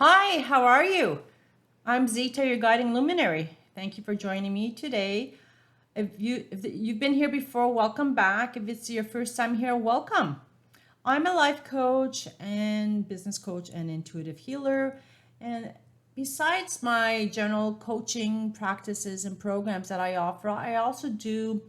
Hi, how are you? I'm Zita, your guiding luminary. Thank you for joining me today. If you've been here before, welcome back. If it's your first time here, welcome. I'm a life coach and business coach and intuitive healer. And besides my general coaching practices and programs that I offer, I also do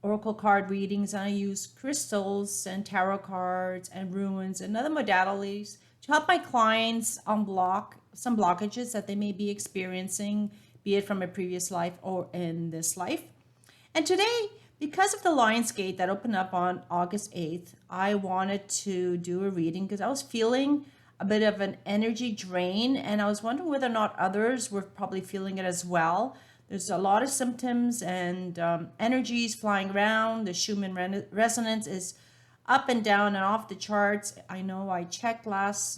oracle card readings, and I use crystals and tarot cards and runes and other modalities to help my clients unblock some blockages that they may be experiencing, be it from a previous life or in this life. And today, because of the Lions Gate that opened up on August 8th, I wanted to do a reading because I was feeling a bit of an energy drain, and I was wondering whether or not others were probably feeling it as well. There's a lot of symptoms and energies flying around. The Schumann resonance is up and down and off the charts. I know I checked last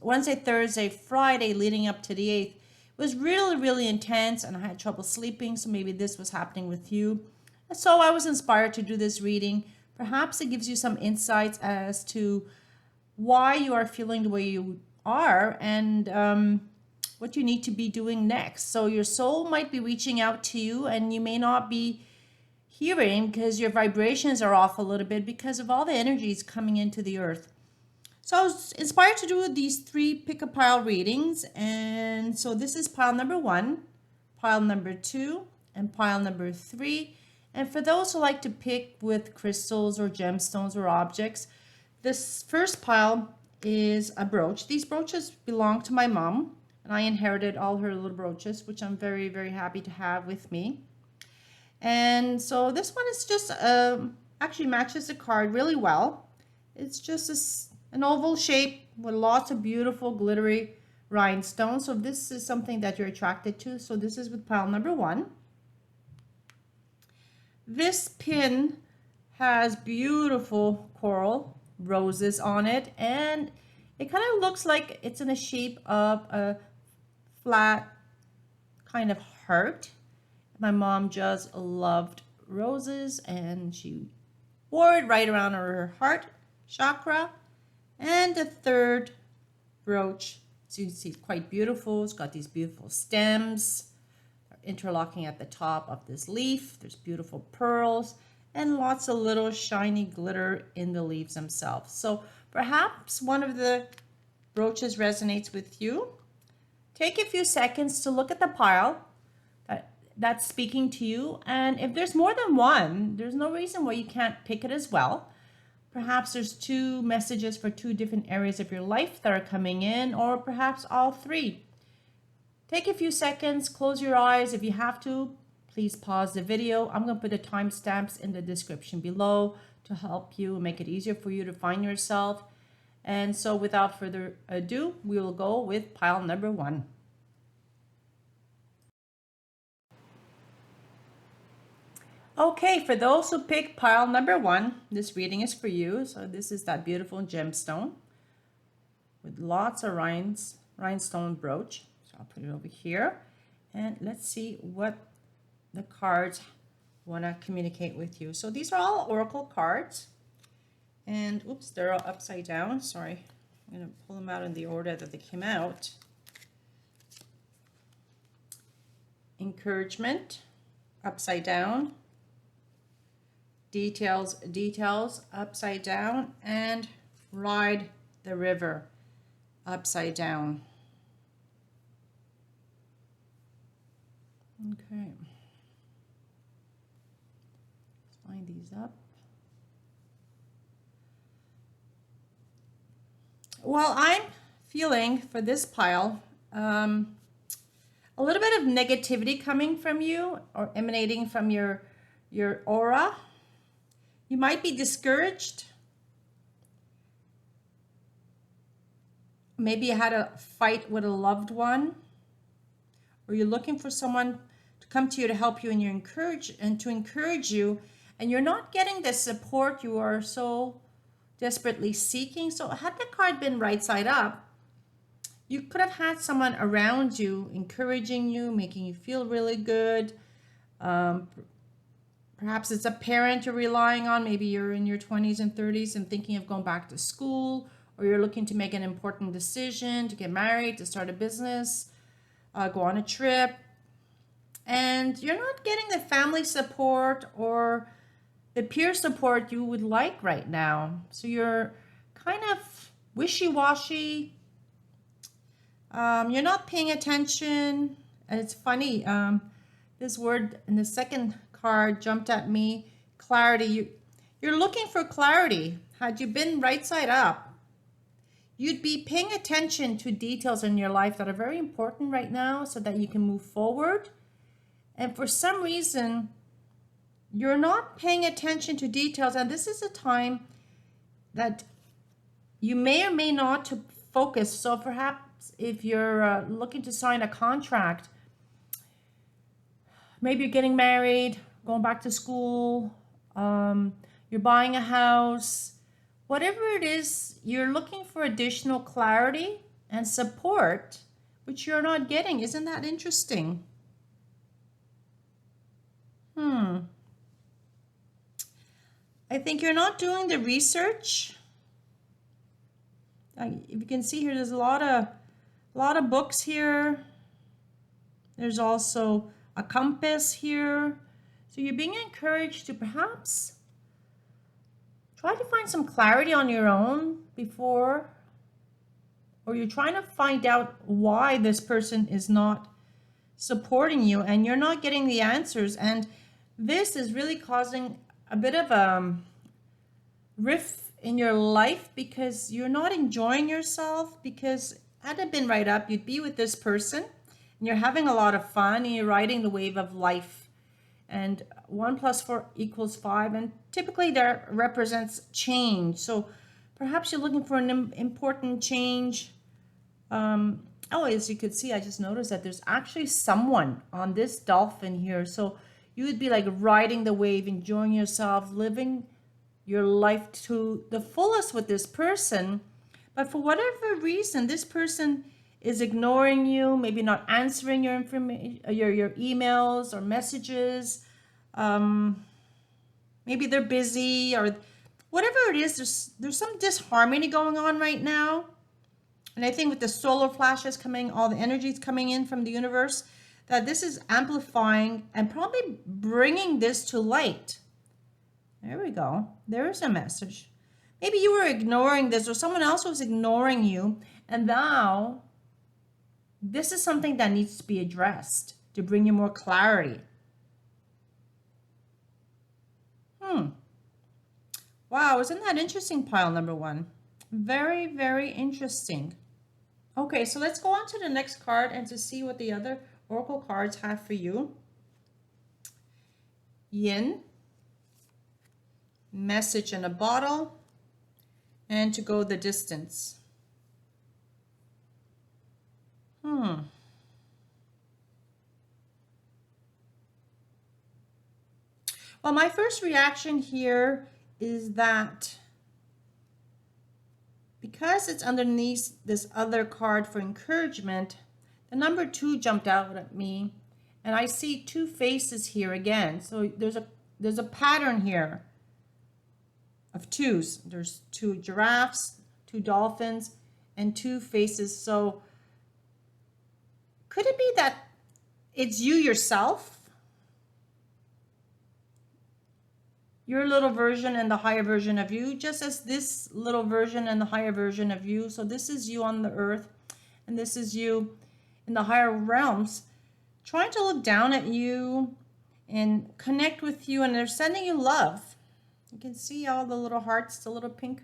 Wednesday, Thursday, Friday leading up to the 8th. It was really, really intense and I had trouble sleeping. So maybe this was happening with you. So I was inspired to do this reading. Perhaps it gives you some insights as to why you are feeling the way you are and what you need to be doing next. So your soul might be reaching out to you and you may not be hearing because your vibrations are off a little bit because of all the energies coming into the earth. So I was inspired to do these three pick a pile readings. And so this is pile number 1, pile number 2, and pile number 3. And for those who like to pick with crystals or gemstones or objects, this first pile is a brooch. These brooches belong to my mom, and I inherited all her little brooches, which I'm very, very happy to have with me. And so this one is just actually matches the card really well. It's just an oval shape with lots of beautiful glittery rhinestones. So this is something that you're attracted to. So this is with pile number 1. This pin has beautiful coral roses on it, and it kind of looks like it's in the shape of a flat kind of heart. My mom just loved roses and she wore it right around her heart chakra. And the third brooch, so you can see it's quite beautiful. It's got these beautiful stems interlocking at the top of this leaf. There's beautiful pearls and lots of little shiny glitter in the leaves themselves. So perhaps one of the brooches resonates with you. Take a few seconds to look at the pile that's speaking to you. And if there's more than one, there's no reason why you can't pick it as well. Perhaps there's 2 messages for 2 different areas of your life that are coming in, or perhaps all 3. Take a few seconds, close your eyes. If you have to, please pause the video. I'm going to put the timestamps in the description below to help you make it easier for you to find yourself. And so without further ado, we will go with pile number 1. Okay, for those who picked pile number 1, this reading is for you. So this is that beautiful gemstone with lots of rhinestone brooch. So I'll put it over here. And let's see what the cards want to communicate with you. So these are all oracle cards. And oops, they're all upside down. Sorry, I'm going to pull them out in the order that they came out. Encouragement, upside down. Details, upside down. And ride the river, upside down. Okay. Let's line these up. Well, I'm feeling for this pile a little bit of negativity coming from you or emanating from your aura. You might be discouraged. Maybe you had a fight with a loved one, or you're looking for someone to come to you to help you and to encourage you, and you're not getting the support you are so desperately seeking. So had the card been right side up, you could have had someone around you encouraging you, making you feel really good. Perhaps it's a parent you're relying on. Maybe you're in your 20s and 30s and thinking of going back to school, or you're looking to make an important decision, to get married, to start a business, go on a trip, and you're not getting the family support or the peer support you would like right now. So you're kind of wishy-washy. You're not paying attention. And it's funny, this word in the second card jumped at me, clarity. You're looking for clarity. Had you been right side up, you'd be paying attention to details in your life that are very important right now so that you can move forward. And for some reason, you're not paying attention to details. And this is a time that you may or may not to focus. So perhaps if you're looking to sign a contract, maybe you're getting married, going back to school, you're buying a house, whatever it is, you're looking for additional clarity and support, which you're not getting. Isn't that interesting? I think you're not doing the research. If you can see here, there's a lot of books here. There's also a compass here. So you're being encouraged to perhaps try to find some clarity on your own before, or you're trying to find out why this person is not supporting you and you're not getting the answers. And this is really causing a bit of a rift in your life because you're not enjoying yourself, because had it been right up, you'd be with this person and you're having a lot of fun and you're riding the wave of life. And 1 + 4 = 5, and typically that represents change. So perhaps you're looking for an important change. As you could see, I just noticed that there's actually someone on this dolphin here. So you would be like riding the wave, enjoying yourself, living your life to the fullest with this person. But for whatever reason, this person is ignoring you, maybe not answering your information, your emails or messages. Maybe they're busy, or whatever it is, there's some disharmony going on right now. And I think with the solar flashes coming, all the energies coming in from the universe, that this is amplifying and probably bringing this to light. There we go. There's a message. Maybe you were ignoring this, or someone else was ignoring you, and now this is something that needs to be addressed to bring you more clarity. Wow, isn't that interesting, pile number 1? Very, very interesting. Okay, so let's go on to the next card and to see what the other oracle cards have for you. Yin, message in a bottle, and to go the distance. Well, my first reaction here is that because it's underneath this other card for encouragement, the number 2 jumped out at me, and I see 2 faces here again. So there's a pattern here of 2s. There's 2 giraffes, 2 dolphins, and 2 faces. So could it be that it's you yourself? Your little version and the higher version of you, just as this little version and the higher version of you. So this is you on the earth, and this is you in the higher realms, trying to look down at you and connect with you, and they're sending you love. You can see all the little hearts, the little pink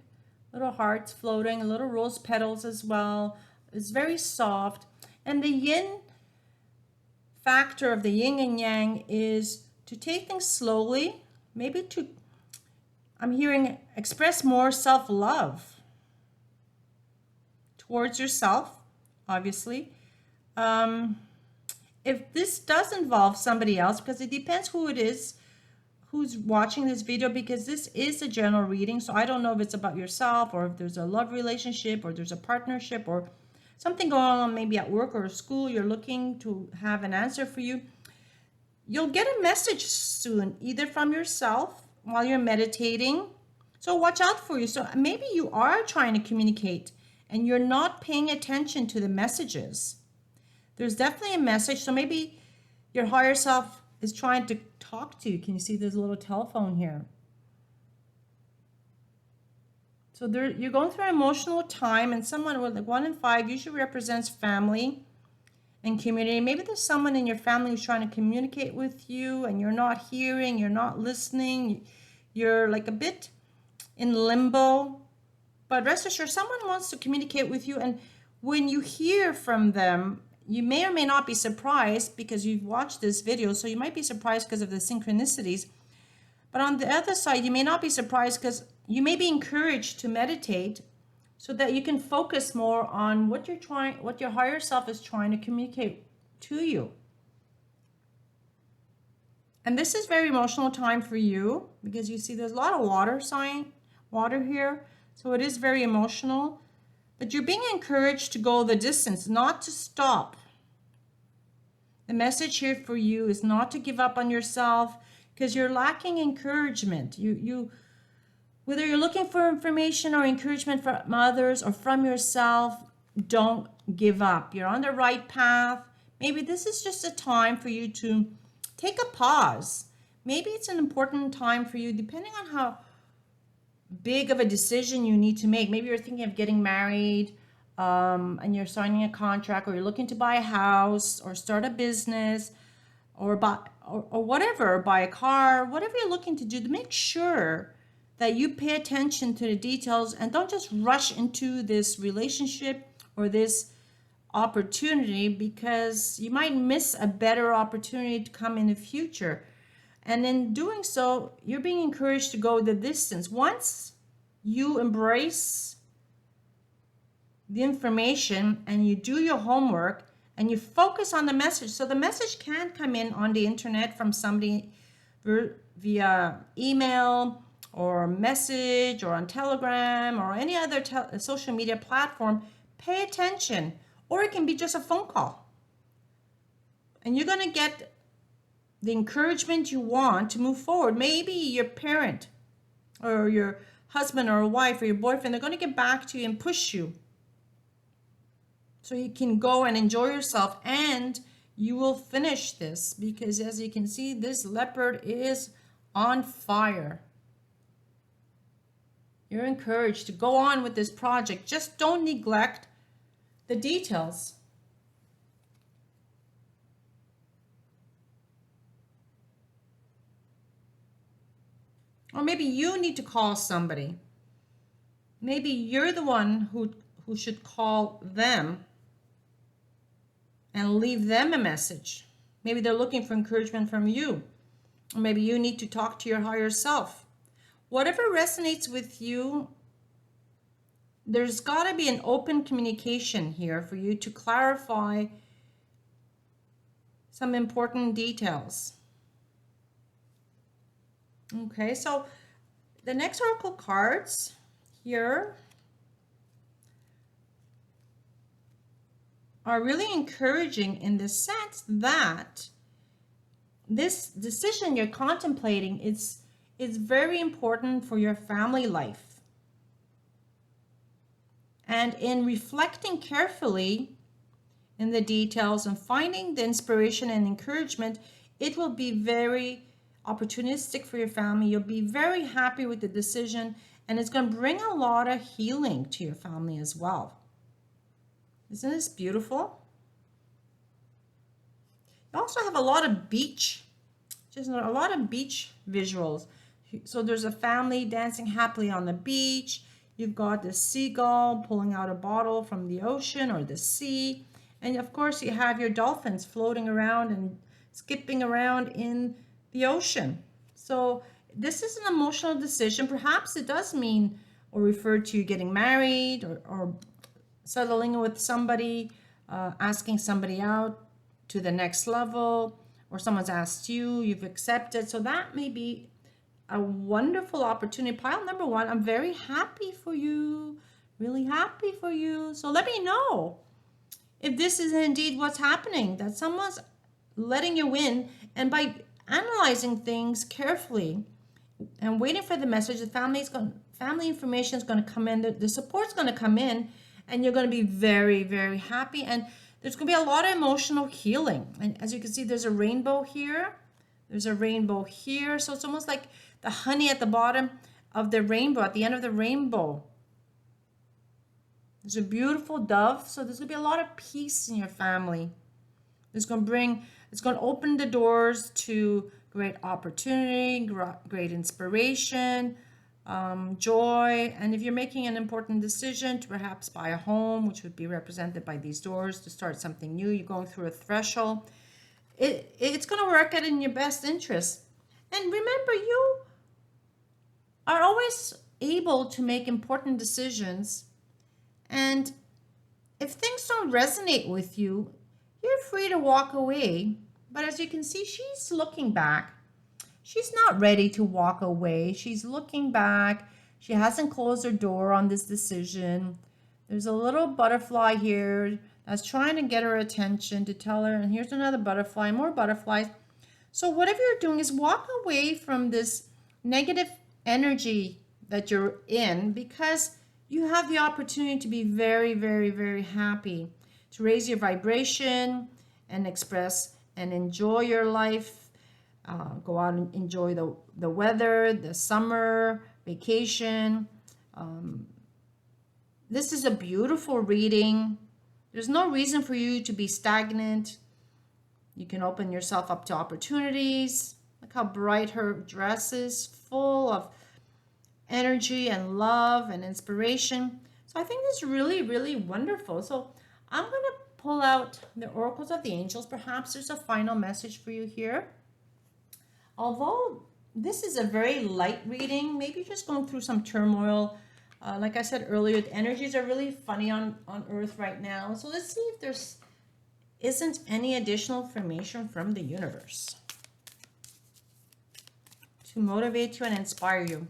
little hearts floating, little rose petals as well. It's very soft. And the yin factor of the yin and yang is to take things slowly, maybe to, I'm hearing, express more self-love towards yourself, obviously. If this does involve somebody else, because it depends who it is, who's watching this video, because this is a general reading. So I don't know if it's about yourself, or if there's a love relationship, or there's a partnership, or something going on maybe at work or school. You're looking to have an answer for you. You'll get a message soon, either from yourself while you're meditating, So watch out for you. So maybe you are trying to communicate and you're not paying attention to the messages. There's definitely a message. So maybe your higher self is trying to talk to you. Can you see there's a little telephone here? So you're going through an emotional time, and someone with like 1 in 5 usually represents family and community. Maybe there's someone in your family who's trying to communicate with you and you're not hearing, you're not listening. You're like a bit in limbo. But rest assured, someone wants to communicate with you, and when you hear from them, you may or may not be surprised because you've watched this video. So you might be surprised because of the synchronicities. But on the other side, you may not be surprised because you may be encouraged to meditate so that you can focus more on what your higher self is trying to communicate to you. And this is very emotional time for you because you see there's a lot of water here. So it is very emotional, but you're being encouraged to go the distance, not to stop. The message here for you is not to give up on yourself because you're lacking encouragement. Whether you're looking for information or encouragement from others or from yourself, don't give up. You're on the right path. Maybe this is just a time for you to take a pause. Maybe it's an important time for you, depending on how big of a decision you need to make. Maybe you're thinking of getting married, and you're signing a contract, or you're looking to buy a house or start a business or whatever, buy a car, whatever you're looking to do, to make sure that you pay attention to the details and don't just rush into this relationship or this opportunity, because you might miss a better opportunity to come in the future. And in doing so, you're being encouraged to go the distance. Once you embrace the information and you do your homework and you focus on the message. So the message can come in on the internet from somebody via email or message or on Telegram or any other social media platform. Pay attention. Or it can be just a phone call. And you're going to get the encouragement you want to move forward. Maybe your parent or your husband or wife or your boyfriend, they're going to get back to you and push you so you can go and enjoy yourself, and you will finish this, because as you can see, this leopard is on fire. You're encouraged to go on with this project. Just don't neglect the details. Or maybe you need to call somebody. Maybe you're the one who should call them and leave them a message. Maybe they're looking for encouragement from you. Or maybe you need to talk to your higher self. Whatever resonates with you, there's got to be an open communication here for you to clarify some important details. Okay, so the next oracle cards here are really encouraging in the sense that this decision you're contemplating is very important for your family life. And in reflecting carefully in the details and finding the inspiration and encouragement, it will be very opportunistic for your family. You'll be very happy with the decision, and it's going to bring a lot of healing to your family as well. Isn't this beautiful? You also have a lot of beach, just a lot of beach visuals. So there's a family dancing happily on the beach. You've got the seagull pulling out a bottle from the ocean or the sea. And of course, you have your dolphins floating around and skipping around in the ocean. So this is an emotional decision. Perhaps it does mean or refer to getting married or settling with somebody, asking somebody out to the next level, or someone's asked you, you've accepted. So that may be a wonderful opportunity. Pile number one, I'm very happy for you, really happy for you. So let me know if this is indeed what's happening, that someone's letting you in, and by analyzing things carefully and waiting for the message, the family information is going to come in, the support's going to come in, and you're going to be very, very happy. And there's going to be a lot of emotional healing. And as you can see, there's a rainbow here. There's a rainbow here. So it's almost like the honey at the bottom of the rainbow, at the end of the rainbow. There's a beautiful dove. So there's going to be a lot of peace in your family. It's going to open the doors to great opportunity, great inspiration, joy. And if you're making an important decision to perhaps buy a home, which would be represented by these doors, to start something new, you're going through a threshold, it's going to work out in your best interest. And remember, you are always able to make important decisions. And if things don't resonate with you, you're free to walk away. But as you can see, she's looking back. She's not ready to walk away. She's looking back. She hasn't closed her door on this decision. There's a little butterfly here that's trying to get her attention, to tell her, and here's another butterfly, more butterflies. So whatever you're doing is walk away from this negative energy that you're in, because you have the opportunity to be very, very, very happy, to raise your vibration and express and enjoy your life. Go out and enjoy the weather, the summer, vacation. This is a beautiful reading. There's no reason for you to be stagnant. You can open yourself up to opportunities. Look how bright her dress is, full of energy and love and inspiration. So I think this is really, really wonderful. So I'm going to pull out the oracles of the angels. Perhaps there's a final message for you here. Although this is a very light reading, maybe just going through some turmoil. Like I said earlier, the energies are really funny on Earth right now. So let's see if there's isn't any additional information from the universe to motivate you and inspire you.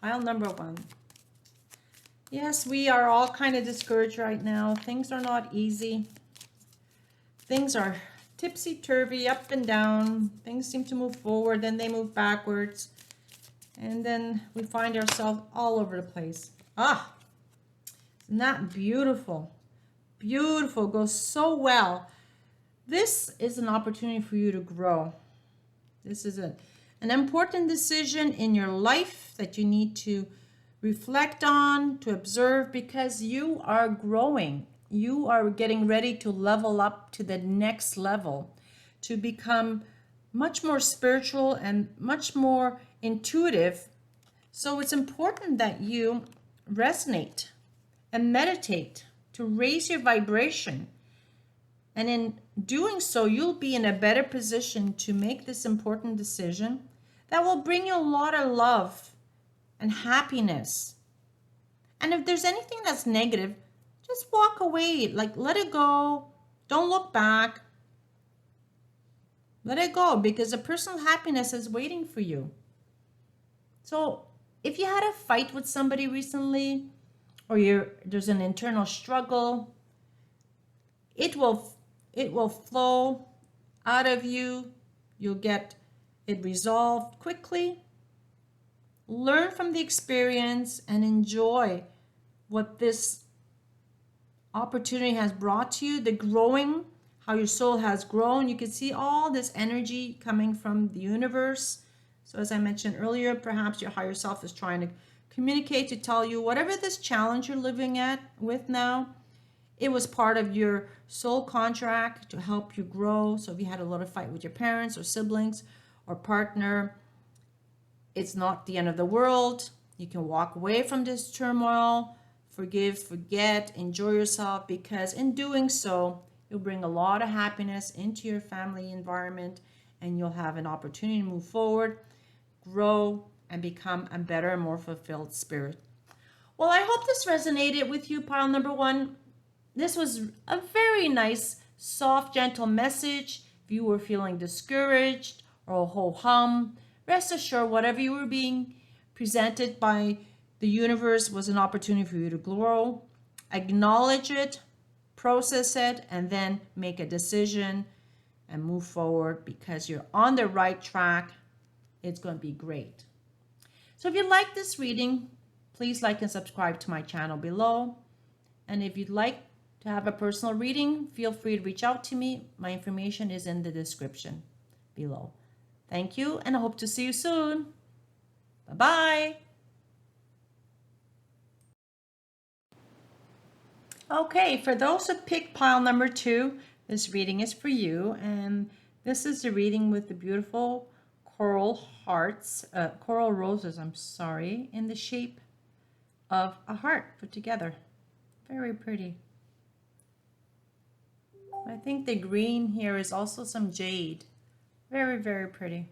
Pile number 1. Yes, we are all kind of discouraged right now. Things are not easy. Things are tipsy-turvy, up and down. Things seem to move forward, then they move backwards. And then we find ourselves all over the place. Ah, isn't that beautiful? Beautiful, goes so well. This is an opportunity for you to grow. This is an important decision in your life that you need to reflect on, to observe, because you are growing. You are getting ready to level up to the next level, to become much more spiritual and much more intuitive. So it's important that you resonate and meditate to raise your vibration. And in doing so, you'll be in a better position to make this important decision that will bring you a lot of love and happiness. And if there's anything that's negative, just walk away. Like, let it go. Don't look back. Let it go, because a personal happiness is waiting for you. So if you had a fight with somebody recently, or there's an internal struggle, it will flow out of you. You'll get it resolved quickly. Learn from the experience and enjoy what this opportunity has brought to you, the growing, how your soul has grown. You can see all this energy coming from the universe. So as I mentioned earlier, perhaps your higher self is trying to communicate, to tell you whatever this challenge you're living with now, it was part of your soul contract to help you grow. So if you had a lot of fight with your parents or siblings or partner, it's not the end of the world. You can walk away from this turmoil, forgive, forget, enjoy yourself, because in doing so, you'll bring a lot of happiness into your family environment, and you'll have an opportunity to move forward, grow, and become a better and more fulfilled spirit. Well, I hope this resonated with you, pile number 1. This was a very nice, soft, gentle message. If you were feeling discouraged or ho-hum, rest assured whatever you were being presented by the universe was an opportunity for you to grow. Acknowledge it, process it, and then make a decision and move forward, because you're on the right track. It's going to be great. So if you like this reading, please like and subscribe to my channel below. And if you'd like to have a personal reading, feel free to reach out to me. My information is in the description below. Thank you, and I hope to see you soon. Bye-bye. Okay, for those who picked pile number 2, this reading is for you. And this is the reading with the beautiful coral hearts, coral roses, in the shape of a heart put together. Very pretty. I think the green here is also some jade. Very, very pretty.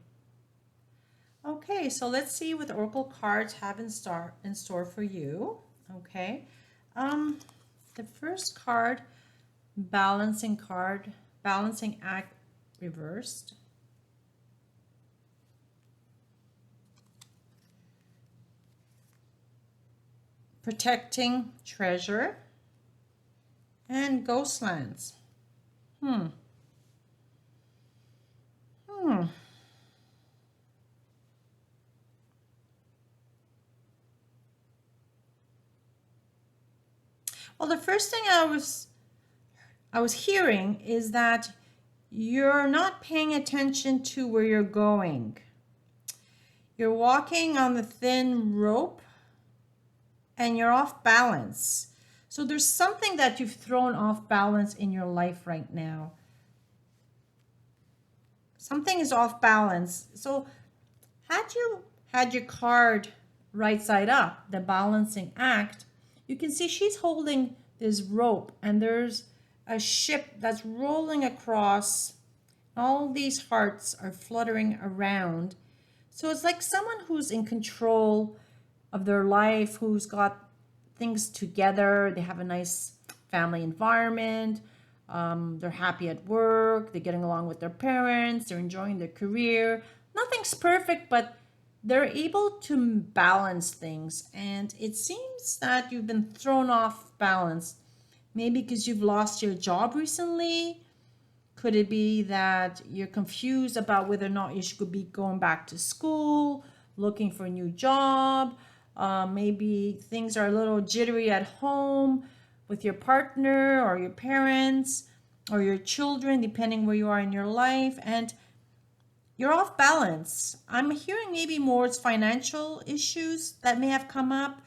Okay, so let's see what the Oracle cards have in store for you. Okay. The first card, balancing act reversed. Protecting treasure. And ghostlands. Well, the first thing I was hearing is that you're not paying attention to where you're going. You're walking on the thin rope and you're off balance. So there's something that you've thrown off balance in your life right now. Something is off balance. So had you had your card right side up, the balancing act, you can see she's holding this rope and there's a ship that's rolling across. All these hearts are fluttering around. So it's like someone who's in control of their life, who's got things together. They have a nice family environment. They're happy at work. They're getting along with their parents. They're enjoying their career. Nothing's perfect, but they're able to balance things. And it seems that you've been thrown off balance. Maybe because you've lost your job recently. Could it be that you're confused about whether or not you should be going back to school, looking for a new job? Maybe things are a little jittery at home with your partner or your parents or your children, depending where you are in your life, and you're off balance. I'm hearing maybe more financial issues that may have come up.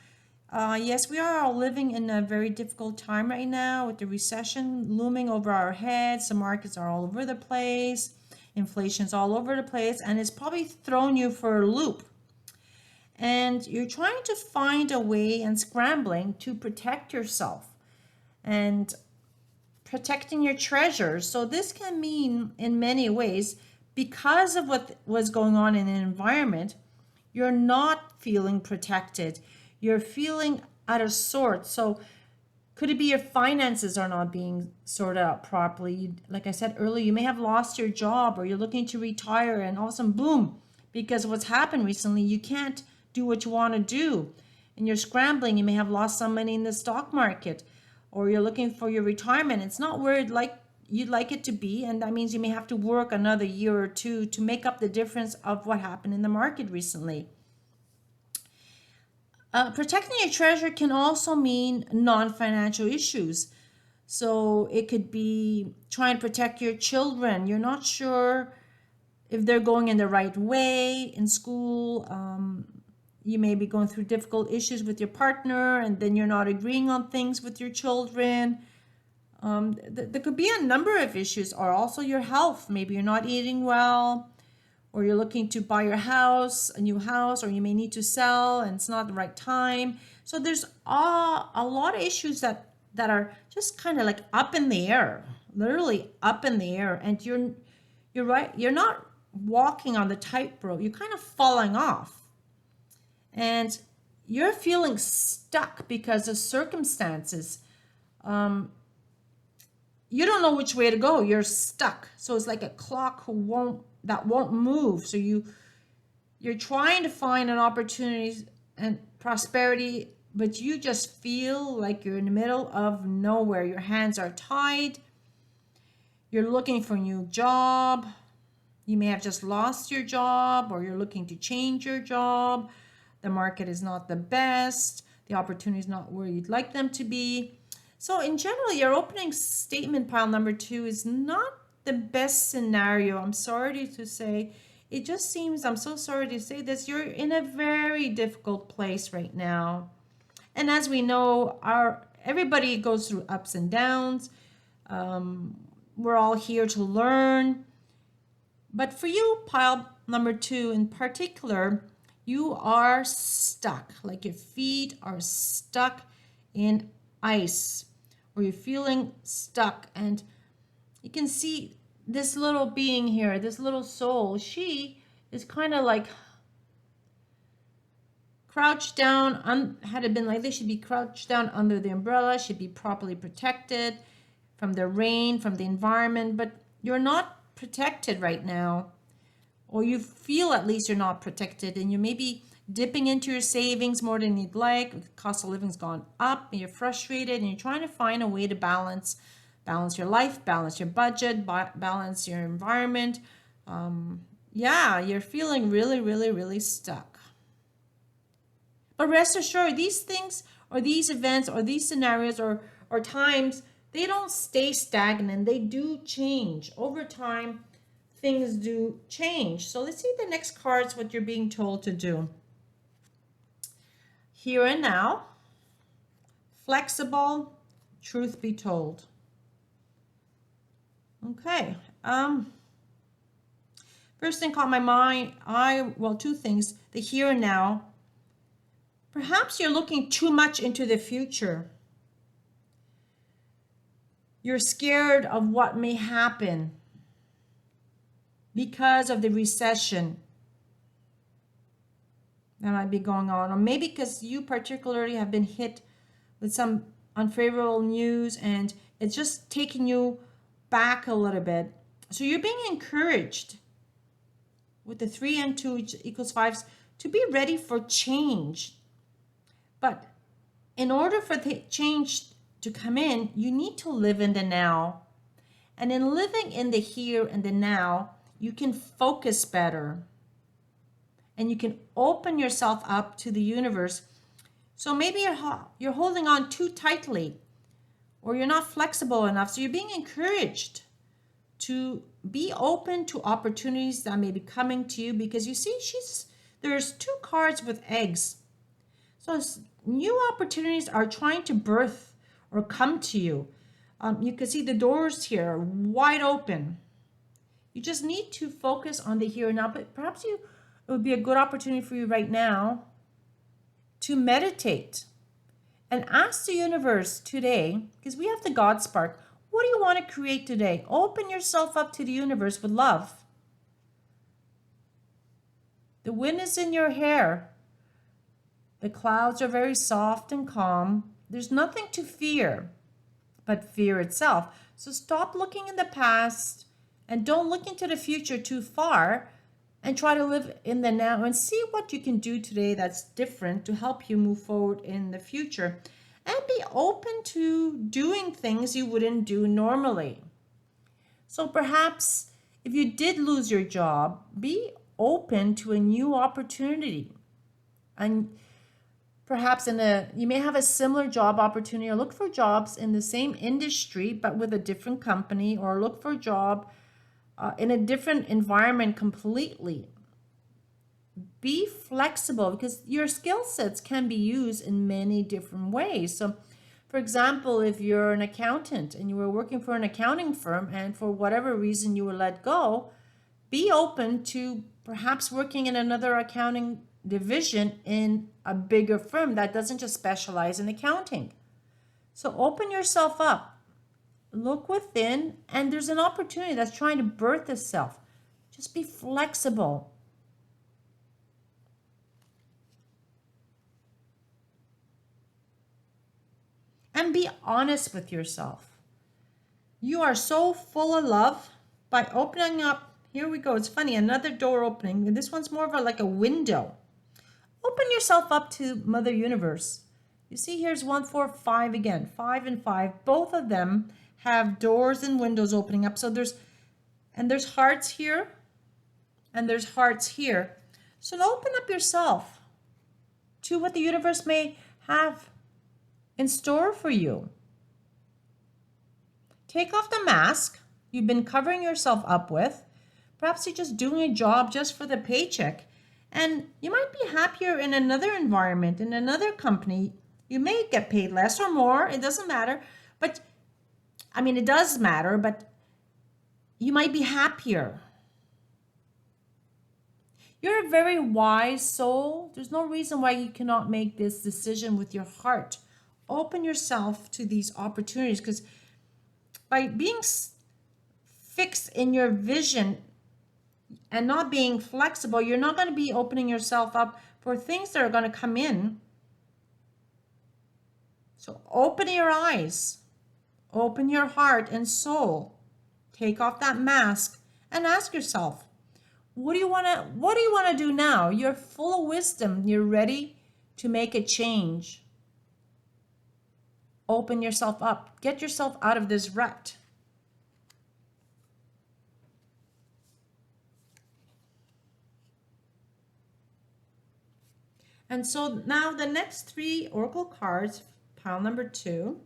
Yes, we are all living in a very difficult time right now with the recession looming over our heads. The markets are all over the place. Inflation's all over the place, and it's probably thrown you for a loop. And you're trying to find a way and scrambling to protect yourself and protecting your treasures. So this can mean in many ways, because of what was going on in the environment, you're not feeling protected. You're feeling out of sorts. So could it be your finances are not being sorted out properly? Like I said earlier, you may have lost your job or you're looking to retire and all of a sudden, boom, because of what's happened recently, you can't do what you want to do. And you're scrambling. You may have lost some money in the stock market or you're looking for your retirement. It's not where you'd like it to be. And that means you may have to work another year or two to make up the difference of what happened in the market recently. Protecting your treasure can also mean non-financial issues. So it could be trying to protect your children. You're not sure if they're going in the right way in school. You may be going through difficult issues with your partner and then you're not agreeing on things with your children. There could be a number of issues, or also your health. Maybe you're not eating well, or you're looking to buy your house, a new house, or you may need to sell and it's not the right time. So there's a lot of issues that are just kind of like up in the air, literally up in the air. And you're right, you're not walking on the tightrope, you're kind of falling off. And you're feeling stuck because of circumstances. You don't know which way to go. You're stuck. So it's like a clock that won't move. So you're trying to find an opportunity and prosperity, but you just feel like you're in the middle of nowhere. Your hands are tied. You're looking for a new job. You may have just lost your job, or you're looking to change your job. the market is not the best, the opportunity is not where you'd like them to be. So in general, your opening statement pile number 2 is not the best scenario. I'm sorry to say. It just seems, I'm so sorry to say this, you're in a very difficult place right now. And as we know, everybody goes through ups and downs. We're all here to learn. But for you, pile number 2 in particular, you are stuck. Like your feet are stuck in ice, or you're feeling stuck. And you can see this little being here, this little soul, she is kind of like crouched down. Had it been like this, she'd be crouched down under the umbrella. She'd be properly protected from the rain, from the environment. But you're not protected right now, or you feel at least you're not protected, and you may be dipping into your savings more than you'd like. The cost of living's gone up, and you're frustrated, and you're trying to find a way to balance your life, balance your budget, balance your environment. You're feeling really, really, really stuck. But rest assured, these things or these events or these scenarios or times, they don't stay stagnant. They do change. Over time, things do change. So let's see the next cards, what you're being told to do. Here and now, flexible, truth be told. Okay. First thing caught my mind, two things. The here and now. Perhaps you're looking too much into the future. You're scared of what may happen because of the recession that might be going on, or maybe because you particularly have been hit with some unfavorable news and it's just taking you back a little bit. So you're being encouraged with the 3 and 2 equals 5 to be ready for change. But in order for the change to come in, you need to live in the now. And in living in the here and the now, you can focus better. And you can open yourself up to the universe. So maybe you're holding on too tightly, or you're not flexible enough. So you're being encouraged to be open to opportunities that may be coming to you, because you see there's 2 cards with eggs. So new opportunities are trying to birth or come to you. You can see the doors here are wide open. You just need to focus on the here and now, but perhaps it would be a good opportunity for you right now to meditate and ask the universe today, because we have the God spark, what do you want to create today? Open yourself up to the universe with love. The wind is in your hair. The clouds are very soft and calm. There's nothing to fear but fear itself. So stop looking in the past and don't look into the future too far, and try to live in the now and see what you can do today that's different to help you move forward in the future. And be open to doing things you wouldn't do normally. So perhaps if you did lose your job, be open to a new opportunity. And perhaps you may have a similar job opportunity, or look for jobs in the same industry but with a different company, or look for a job in a different environment completely. Be flexible, because your skill sets can be used in many different ways. So for example, if you're an accountant and you were working for an accounting firm and for whatever reason you were let go, be open to perhaps working in another accounting division in a bigger firm that doesn't just specialize in accounting. So open yourself up. Look within, and there's an opportunity that's trying to birth itself. Just be flexible. And be honest with yourself. You are so full of love by opening up. Here we go. It's funny. Another door opening. And this one's more of like a window. Open yourself up to Mother Universe. You see, here's 1, 4, 5 again. 5 and 5. Both of them have doors and windows opening up. So there's hearts here and there's hearts here. So open up yourself to what the universe may have in store for you. Take off the mask you've been covering yourself up with. Perhaps you're just doing a job just for the paycheck, and you might be happier in another environment, in another company. You may get paid less or more, it doesn't matter. But, it does matter, but you might be happier. You're a very wise soul. There's no reason why you cannot make this decision with your heart. Open yourself to these opportunities, because by being fixed in your vision and not being flexible, you're not going to be opening yourself up for things that are going to come in. So open your eyes, open your heart and soul, take off that mask and ask yourself, what do you want to do now? You're full of wisdom. You're ready to make a change. Open yourself up. Get yourself out of this rut. And so now the next 3 oracle cards, pile number 2.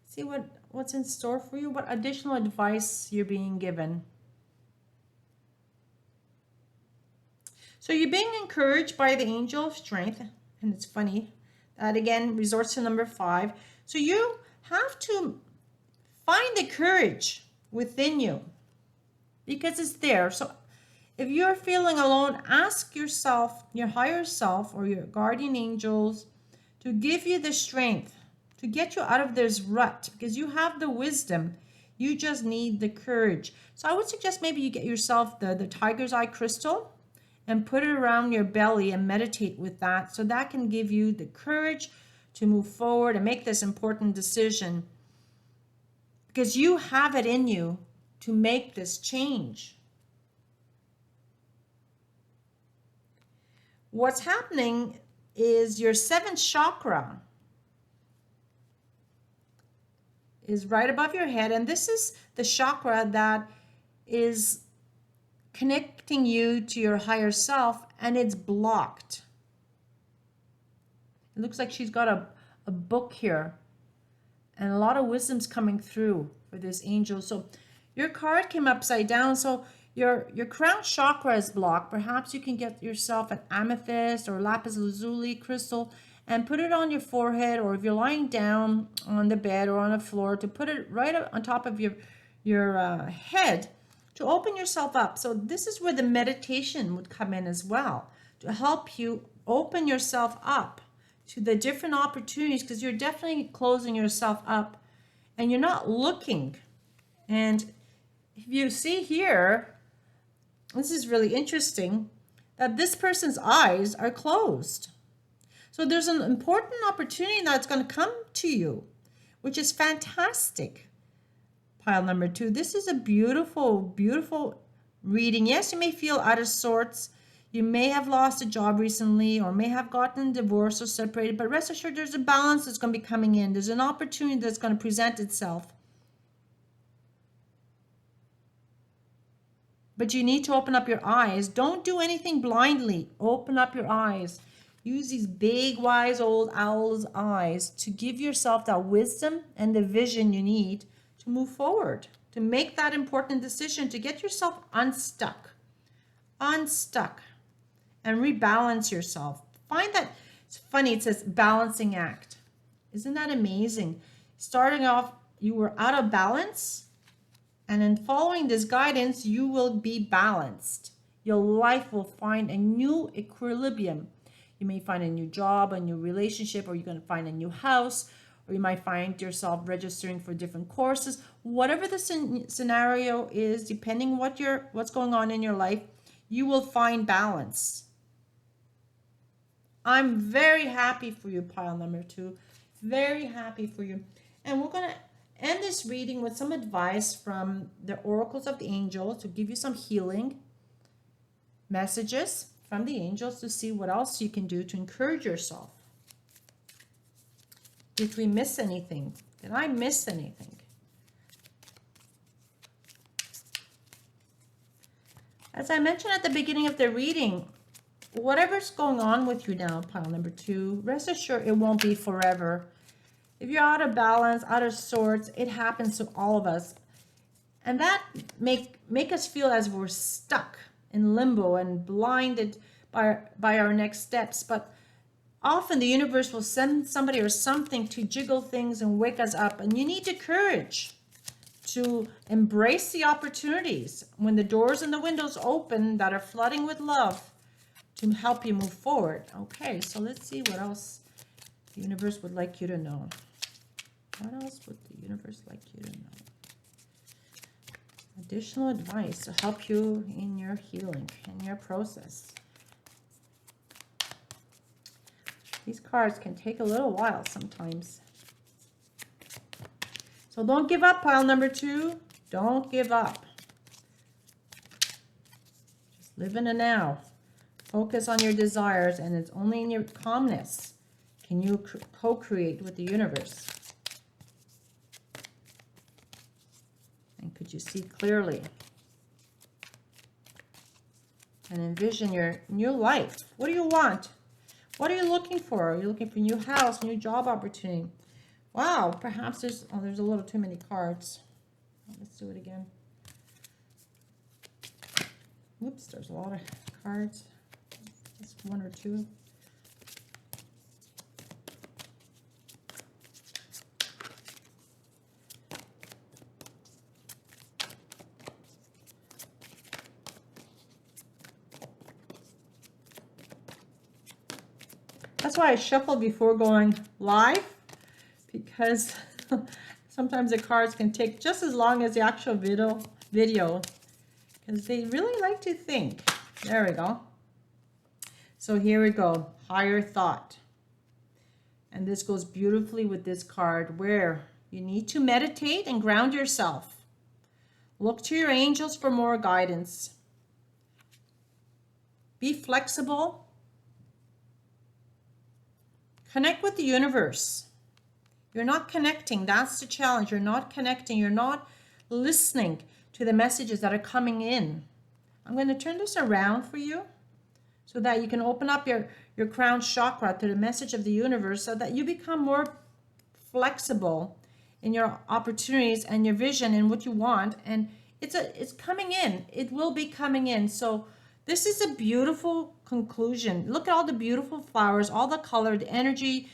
See what's in store for you, what additional advice you're being given. So you're being encouraged by the angel of strength, and it's funny, that again resorts to number 5. So you have to find the courage within you because it's there. So if you're feeling alone, ask yourself, your higher self or your guardian angels to give you the strength to get you out of this rut, because you have the wisdom. You just need the courage. So I would suggest maybe you get yourself the tiger's eye crystal and put it around your belly and meditate with that. So that can give you the courage to move forward and make this important decision, because you have it in you to make this change. What's happening is your 7th chakra is right above your head, and this is the chakra that is connecting you to your higher self, and it's blocked. It looks like she's got a book here, and a lot of wisdom's coming through for this angel. So your card came upside down, so your crown chakra is blocked. Perhaps you can get yourself an amethyst or lapis lazuli crystal and put it on your forehead, or if you're lying down on the bed or on the floor, to put it right on top of your head to open yourself up. So this is where the meditation would come in as well, to help you open yourself up to the different opportunities, because you're definitely closing yourself up and you're not looking. And if you see here, this is really interesting, that this person's eyes are closed. So there's an important opportunity that's going to come to you, which is fantastic. Pile number 2. This is a beautiful, beautiful reading. Yes, you may feel out of sorts. You may have lost a job recently or may have gotten divorced or separated, but rest assured there's a balance that's going to be coming in. There's an opportunity that's going to present itself. But you need to open up your eyes. Don't do anything blindly. Open up your eyes. Use these big, wise old owl's eyes to give yourself that wisdom and the vision you need to move forward, to make that important decision, to get yourself unstuck, and rebalance yourself. Find that, it's funny, it says balancing act. Isn't that amazing? Starting off, you were out of balance, and in following this guidance, you will be balanced. Your life will find a new equilibrium. You may find a new job, a new relationship, or you're going to find a new house, or you might find yourself registering for different courses. Whatever the scenario is, depending what's going on in your life, you will find balance. I'm very happy for you, pile number 2. Very happy for you. And we're going to end this reading with some advice from the oracles of the angels to give you some healing messages from the angels to see what else you can do to encourage yourself. Did we miss anything? Did I miss anything? As I mentioned at the beginning of the reading, whatever's going on with you now, pile number 2, rest assured it won't be forever. If you're out of balance, out of sorts, it happens to all of us. And that make us feel as we're stuck in limbo and blinded by our next steps. But often the universe will send somebody or something to jiggle things and wake us up. And you need the courage to embrace the opportunities when the doors and the windows open that are flooding with love to help you move forward. Okay, so let's see what else the universe would like you to know. What else would the universe like you to know? Additional advice to help you in your healing, in your process. These cards can take a little while sometimes. So don't give up, pile number 2. Don't give up. Just live in the now. Focus on your desires, and it's only in your calmness can you co-create with the universe. And could you see clearly and envision your new life? What do you want? What are you looking for? Are you looking for a new house, new job opportunity? Wow, perhaps there's a little too many cards. Let's do it again. Whoops, there's a lot of cards. Just 1 or 2. That's why I shuffle before going live, because sometimes the cards can take just as long as the actual video, because they really like to think. There we go. So here we go, higher thought. And this goes beautifully with this card, where you need to meditate and ground yourself. Look to your angels for more guidance. Be flexible. Connect with the universe. You're not connecting. That's the challenge. You're not connecting. You're not listening to the messages that are coming in. I'm going to turn this around for you so that you can open up your crown chakra to the message of the universe, so that you become more flexible in your opportunities and your vision and what you want. And it's coming in. It will be coming in. So this is a beautiful conclusion. Look at all the beautiful flowers, all the color, the energy,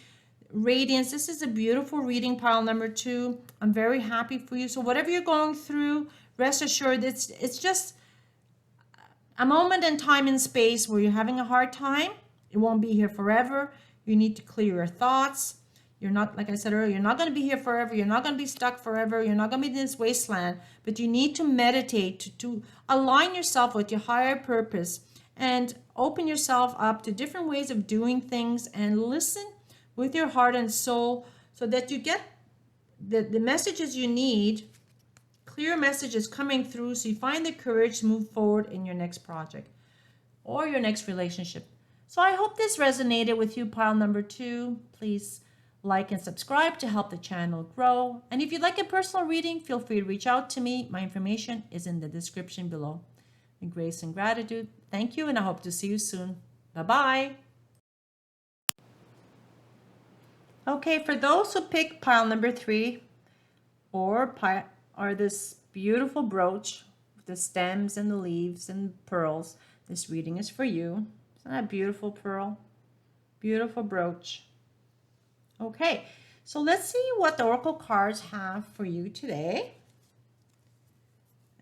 radiance. This is a beautiful reading, pile number 2. I'm very happy for you. So whatever you're going through, rest assured it's just a moment in time and space where you're having a hard time. It won't be here forever. You need to clear your thoughts. You're not, like I said earlier, you're not going to be here forever. You're not going to be stuck forever. You're not going to be in this wasteland. But you need to meditate to align yourself with your higher purpose and open yourself up to different ways of doing things, and listen with your heart and soul so that you get the messages you need, clear messages coming through, so you find the courage to move forward in your next project or your next relationship. So I hope this resonated with you, pile number 2. Please like and subscribe to help the channel grow. And if you'd like a personal reading, feel free to reach out to me. My information is in the description below. In grace and gratitude, thank you, and I hope to see you soon. Bye-bye. Okay, for those who pick pile number 3 or this beautiful brooch with the stems and the leaves and pearls, this reading is for you. Isn't that a beautiful pearl? Beautiful brooch. Okay, so let's see what the oracle cards have for you today.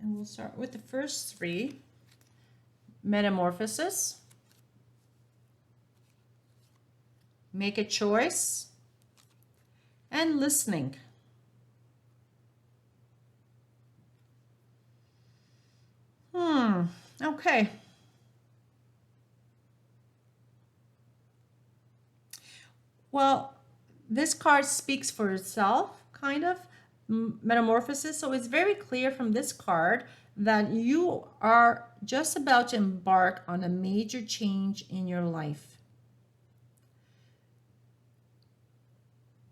And we'll start with the first 3. Metamorphosis. Make a choice. And listening. Okay. Well, this card speaks for itself, kind of, metamorphosis. So it's very clear from this card that you are just about to embark on a major change in your life.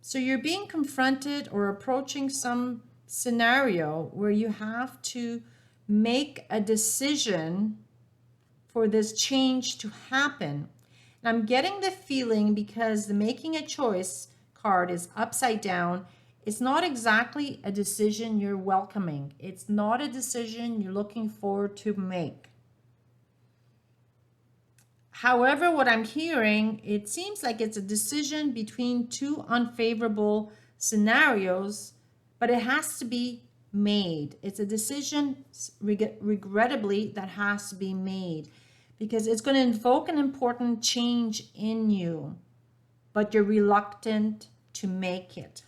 So you're being confronted or approaching some scenario where you have to make a decision for this change to happen. And I'm getting the feeling, because the making a choice card is upside down, it's not exactly a decision you're welcoming. It's not a decision you're looking forward to make. However, what I'm hearing, it seems like it's a decision between two unfavorable scenarios, but it has to be made. It's a decision, regrettably, that has to be made, because it's going to invoke an important change in you, but you're reluctant to make it.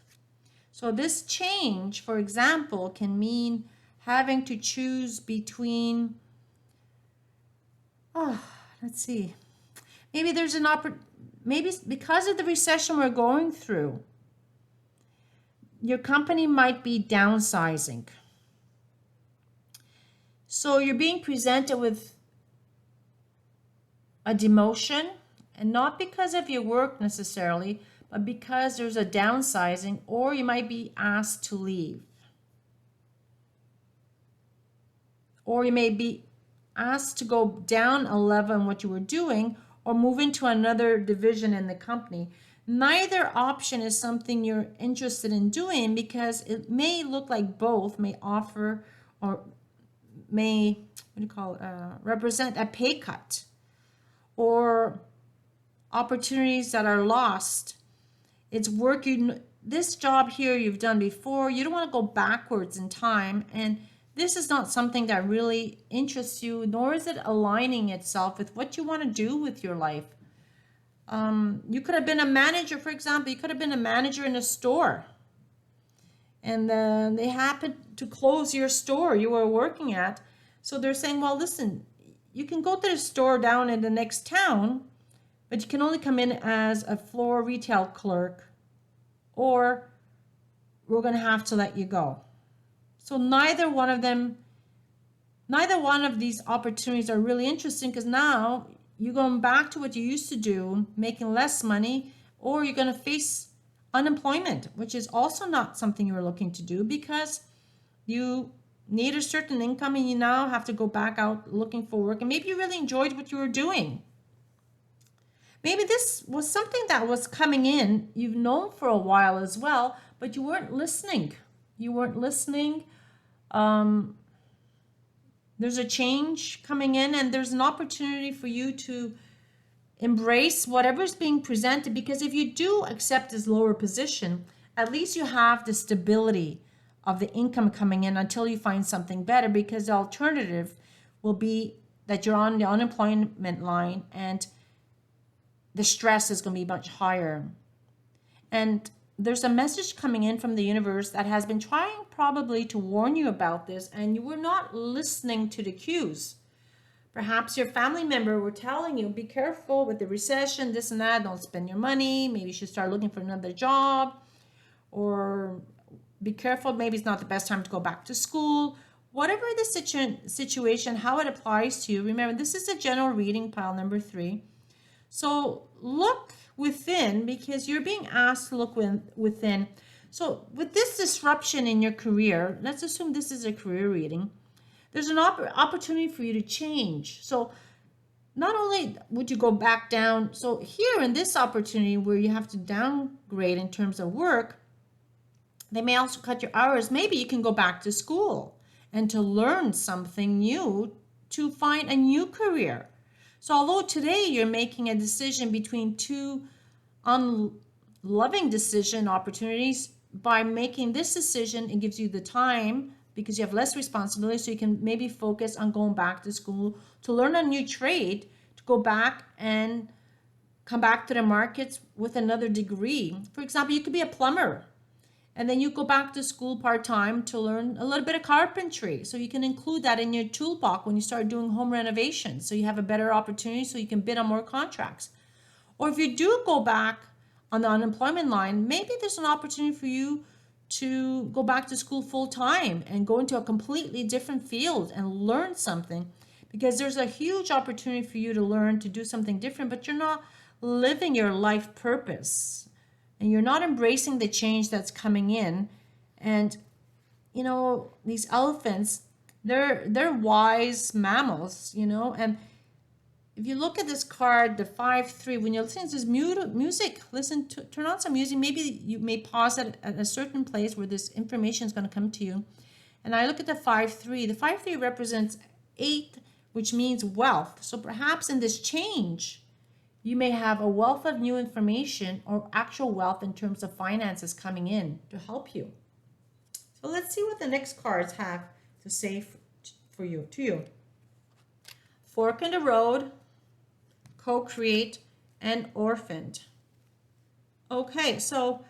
So this change, for example, can mean having to choose between, let's see, maybe there's an maybe because of the recession we're going through, your company might be downsizing. So you're being presented with a demotion, and not because of your work necessarily, but because there's a downsizing, or you might be asked to leave. Or you may be asked to go down a level in what you were doing, or move into another division in the company. Neither option is something you're interested in doing, because it may look like both may offer or may, represent a pay cut or opportunities that are lost. It's work this job here you've done before. You don't want to go backwards in time, and this is not something that really interests you, nor is it aligning itself with what you want to do with your life. You could have been a manager, for example. You could have been a manager in a store, and they happened to close your store you were working at. So they're saying, well, listen, you can go to the store down in the next town, but you can only come in as a floor retail clerk, or we're going to have to let you go. So neither one of these opportunities are really interesting, because now you're going back to what you used to do, making less money, or you're going to face unemployment, which is also not something you were looking to do, because you need a certain income and you now have to go back out looking for work. And maybe you really enjoyed what you were doing. Maybe this was something that was coming in, you've known for a while as well, but you weren't listening. There's a change coming in, and there's an opportunity for you to embrace whatever's being presented, because if you do accept this lower position, at least you have the stability of the income coming in until you find something better, because the alternative will be that you're on the unemployment line and the stress is going to be much higher. And there's a message coming in from the universe that has been trying probably to warn you about this, and you were not listening to the cues. Perhaps your family member were telling you, be careful with the recession, this and that, don't spend your money, maybe you should start looking for another job, or be careful, maybe it's not the best time to go back to school. Whatever the situation, how it applies to you, remember, this is a general reading, pile number 3. So look within, because you're being asked to look within. So with this disruption in your career, let's assume this is a career reading, there's an opportunity for you to change. So not only would you go back down, so here in this opportunity where you have to downgrade in terms of work, they may also cut your hours. Maybe you can go back to school and to learn something new, to find a new career. So although today you're making a decision between two unloving decision opportunities, by making this decision, it gives you the time, because you have less responsibility, so you can maybe focus on going back to school to learn a new trade, to go back and come back to the markets with another degree. For example, you could be a plumber, and then you go back to school part-time to learn a little bit of carpentry. So you can include that in your toolbox when you start doing home renovations, so you have a better opportunity, so you can bid on more contracts. Or if you do go back on the unemployment line, maybe there's an opportunity for you to go back to school full-time and go into a completely different field and learn something, because there's a huge opportunity for you to learn to do something different, but you're not living your life purpose, and you're not embracing the change that's coming in. And you know, these elephants, they're wise mammals, you know, and if you look at this card, the 5-3, when you're listening to this music, turn on some music. Maybe you may pause at a certain place where this information is going to come to you. And I look at the 5-3. The 5-3 represents 8, which means wealth. So perhaps in this change, you may have a wealth of new information or actual wealth in terms of finances coming in to help you. So let's see what the next cards have to say to you. Fork in the road, co-create, and orphaned. Okay, so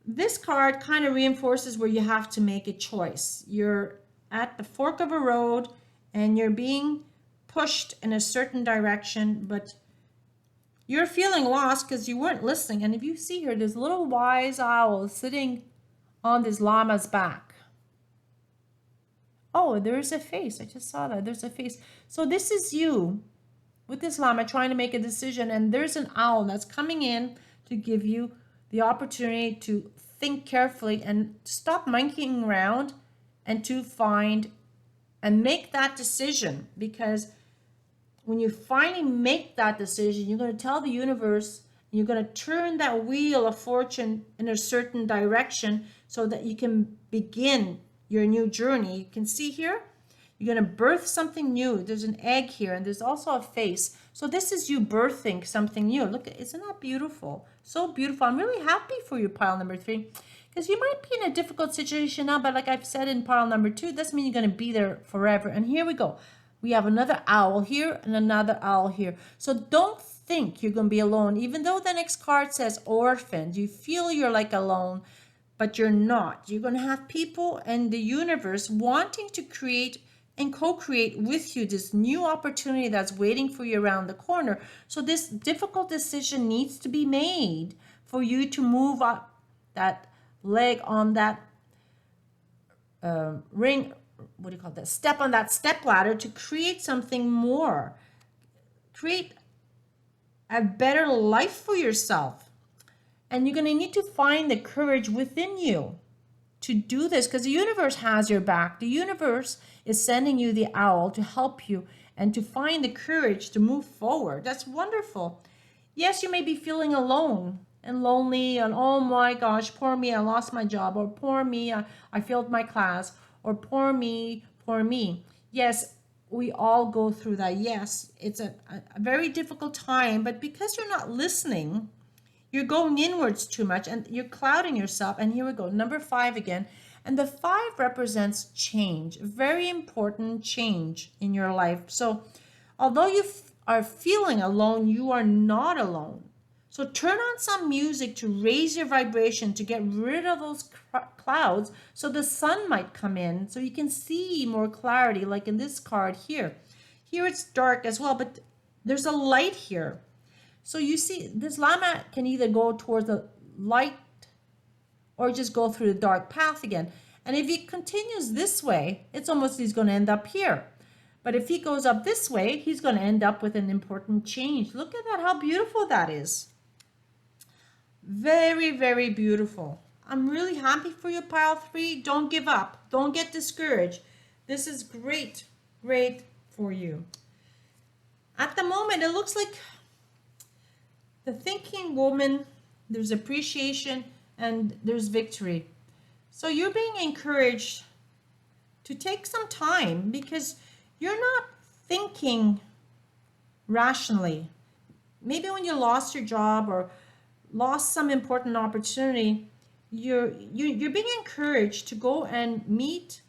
this card kind of reinforces where you have to make a choice. You're at the fork of a road and you're being pushed in a certain direction, but you're feeling lost because you weren't listening. And if you see here, there's a little wise owl sitting on this llama's back. Oh, there's a face. I just saw that. There's a face. So this is you with this llama trying to make a decision, and there's an owl that's coming in to give you the opportunity to think carefully and stop monkeying around and to find and make that decision. Because when you finally make that decision, you're going to tell the universe, and you're going to turn that wheel of fortune in a certain direction so that you can begin your new journey. You can see here, you're going to birth something new. There's an egg here, and there's also a face. So this is you birthing something new. Look, isn't that beautiful? So beautiful. I'm really happy for you, pile number 3, because you might be in a difficult situation now, but like I've said in pile number 2, it doesn't mean you're going to be there forever. And here we go. We have another owl here and another owl here. So don't think you're going to be alone. Even though the next card says orphaned, you feel you're like alone, but you're not. You're going to have people in the universe wanting to create and co-create with you this new opportunity that's waiting for you around the corner. So this difficult decision needs to be made for you to move up that leg on that step on that step ladder to create something more. Create a better life for yourself. And you're going to need to find the courage within you to do this, because the universe has your back. The universe is sending you the owl to help you and to find the courage to move forward. That's wonderful. Yes, you may be feeling alone and lonely and oh my gosh, poor me, I lost my job, or poor me, I failed my class, or poor me, poor me. Yes, we all go through that. Yes, it's a very difficult time, but because you're not listening, you're going inwards too much and you're clouding yourself. And here we go, number 5 again. And the 5 represents change, very important change in your life. So although you are feeling alone, you are not alone. So turn on some music to raise your vibration, to get rid of those clouds so the sun might come in so you can see more clarity, like in this card here. Here it's dark as well, but there's a light here. So you see, this llama can either go towards the light or just go through the dark path again. And if he continues this way, it's almost he's going to end up here. But if he goes up this way, he's going to end up with an important change. Look at that, how beautiful that is. Very, very beautiful. I'm really happy for you, pile 3. Don't give up. Don't get discouraged. This is great, great for you. At the moment, it looks like the thinking woman, there's appreciation and there's victory. So you're being encouraged to take some time because you're not thinking rationally. Maybe when you lost your job or lost some important opportunity, you're being encouraged to go and meet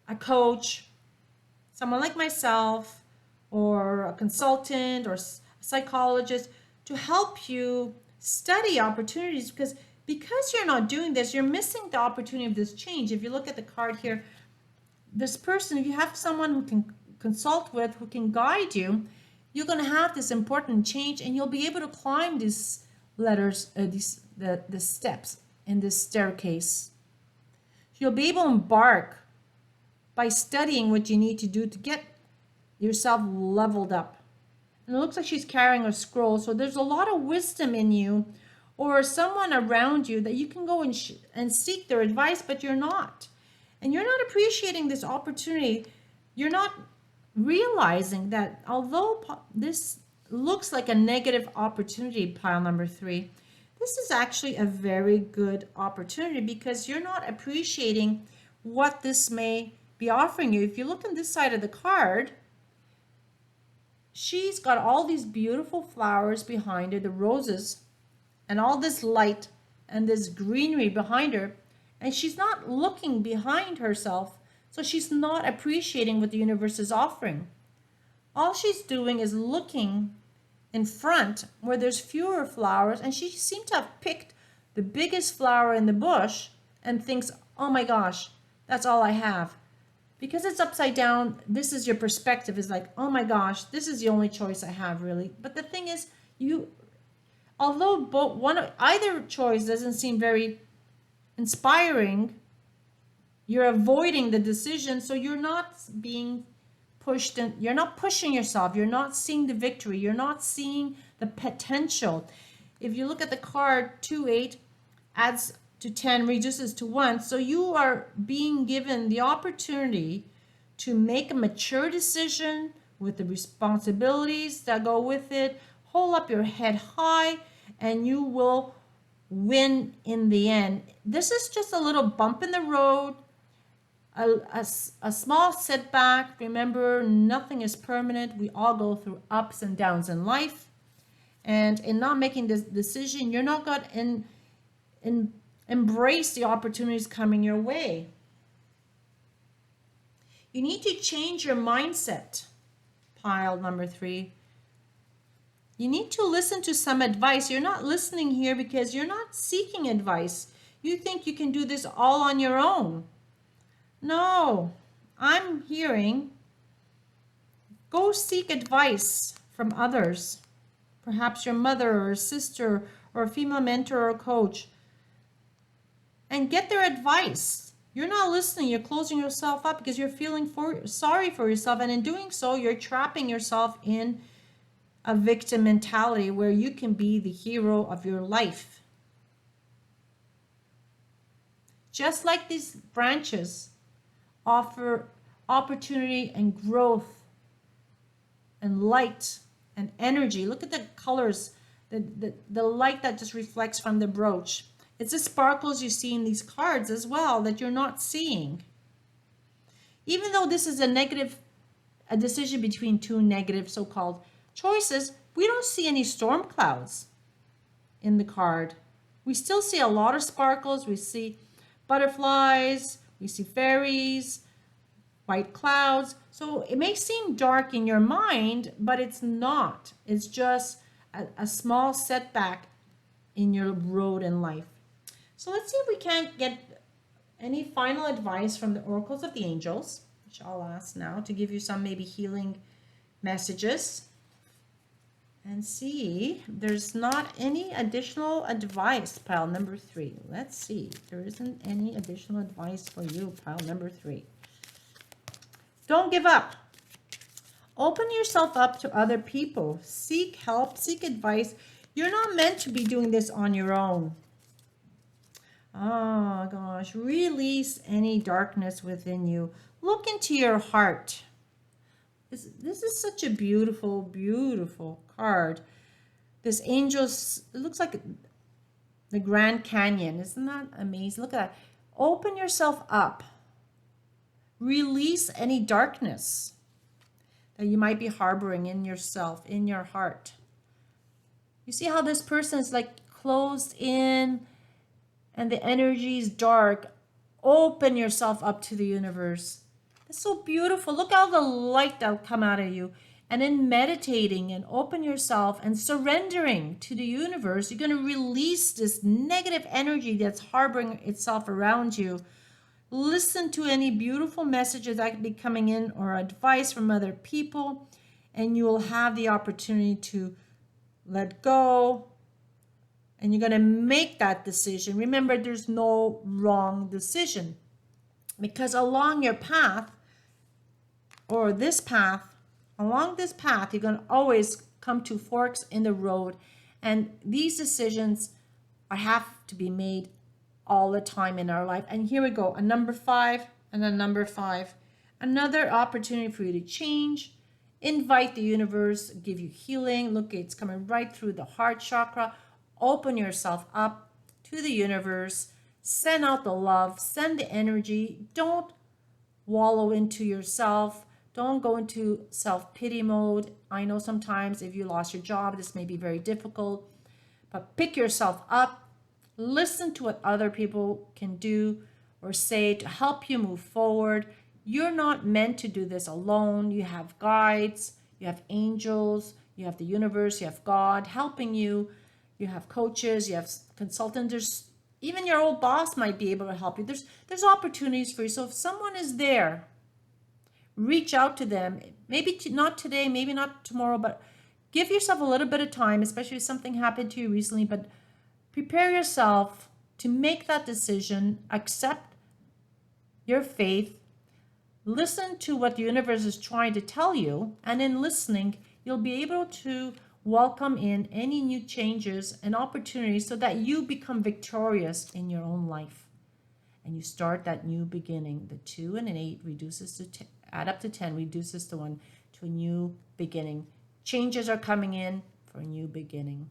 a coach, someone like myself, or a consultant or psychologist to help you study opportunities, because you're not doing this, you're missing the opportunity of this change. If you look at the card here, this person, if you have someone who can consult with, who can guide you, you're going to have this important change and you'll be able to climb these the steps in this staircase. You'll be able to embark by studying what you need to do to get yourself leveled up. And it looks like she's carrying a scroll. So there's a lot of wisdom in you or someone around you that you can go and seek their advice, but you're not. And you're not appreciating this opportunity. You're not realizing that although this looks like a negative opportunity, pile number 3, this is actually a very good opportunity because you're not appreciating what this may be offering you. If you look on this side of the card, she's got all these beautiful flowers behind her, the roses, and all this light and this greenery behind her, and she's not looking behind herself, so she's not appreciating what the universe is offering. All she's doing is looking in front where there's fewer flowers, and she seemed to have picked the biggest flower in the bush and thinks, oh my gosh, that's all I have. Because it's upside down, this is your perspective, is like, oh my gosh, this is the only choice I have, really. But the thing is, although either choice doesn't seem very inspiring, you're avoiding the decision, so you're not being pushed, and you're not pushing yourself, you're not seeing the victory, you're not seeing the potential. If you look at the card, 2-8 adds to 10, reduces to 1, so you are being given the opportunity to make a mature decision with the responsibilities that go with it. Hold up your head high and you will win in the end. This is just a little bump in the road, a small setback. Remember, nothing is permanent. We all go through ups and downs in life. And in not making this decision, you're not going to embrace the opportunities coming your way. You need to change your mindset, pile number 3. You need to listen to some advice. You're not listening here because you're not seeking advice. You think you can do this all on your own. No, I'm hearing, go seek advice from others. Perhaps your mother or a sister or a female mentor or coach. And get their advice. You're not listening. You're closing yourself up because you're feeling sorry for yourself. And in doing so, you're trapping yourself in a victim mentality where you can be the hero of your life. Just like these branches offer opportunity and growth and light and energy. Look at the colors, the light that just reflects from the brooch. It's the sparkles you see in these cards as well that you're not seeing. Even though this is a decision between two negative so-called choices, we don't see any storm clouds in the card. We still see a lot of sparkles. We see butterflies, we see fairies, white clouds. So it may seem dark in your mind, but it's not. It's just a small setback in your road in life. So let's see if we can't get any final advice from the oracles of the angels, which I'll ask now to give you some maybe healing messages. And see, there's not any additional advice, pile number 3. Let's see, there isn't any additional advice for you, pile number 3. Don't give up. Open yourself up to other people. Seek help, seek advice. You're not meant to be doing this on your own. Oh gosh, release any darkness within you. Look into your heart. This is such a beautiful, beautiful card. This angel, it looks like the Grand Canyon. Isn't that amazing? Look at that. Open yourself up. Release any darkness that you might be harboring in yourself, in your heart. You see how this person is like closed in and the energy is dark. Open yourself up to the universe. It's so beautiful. Look at all the light that'll come out of you. And in meditating and open yourself and surrendering to the universe, you're going to release this negative energy that's harboring itself around you. Listen to any beautiful messages that could be coming in or advice from other people, and you will have the opportunity to let go. And you're going to make that decision. Remember, there's no wrong decision, because along your path, or this path, along this path, you're going to always come to forks in the road. And these decisions have to be made all the time in our life. And here we go, a number 5 and a number 5. Another opportunity for you to change. Invite the universe, give you healing. Look, it's coming right through the heart chakra. Open yourself up to the universe. Send out the love, send the energy. Don't wallow into yourself. Don't go into self-pity mode. I know sometimes if you lost your job, this may be very difficult, but pick yourself up. Listen to what other people can do or say to help you move forward. You're not meant to do this alone. You have guides, you have angels, you have the universe, you have God helping you. You have coaches, you have consultants. There's even your old boss might be able to help you. There's opportunities for you. So if someone is there, reach out to them. Maybe not today, maybe not tomorrow, but give yourself a little bit of time, especially if something happened to you recently. But prepare yourself to make that decision. Accept your faith. Listen to what the universe is trying to tell you. And in listening, you'll be able to welcome in any new changes and opportunities so that you become victorious in your own life. And you start that new beginning. The 2 and an 8 reduces to 10, add up to 10, reduces to 1, to a new beginning. Changes are coming in for a new beginning.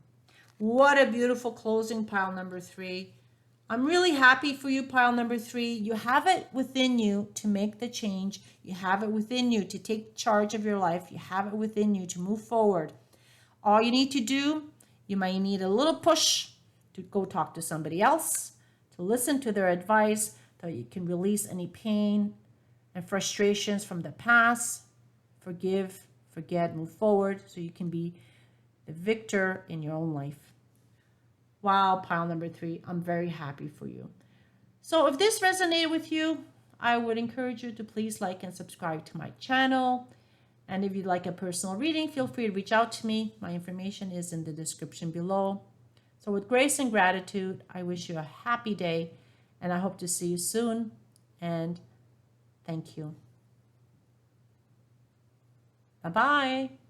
What a beautiful closing, pile number 3. I'm really happy for you, pile number 3. You have it within you to make the change. You have it within you to take charge of your life. You have it within you to move forward. All you need to do, you might need a little push to go talk to somebody else, to listen to their advice, so you can release any pain and frustrations from the past. Forgive, forget, move forward so you can be the victor in your own life. Wow, pile number 3, I'm very happy for you. So if this resonated with you, I would encourage you to please like and subscribe to my channel. And if you'd like a personal reading, feel free to reach out to me. My information is in the description below. So with grace and gratitude, I wish you a happy day, and I hope to see you soon. And thank you. Bye-bye.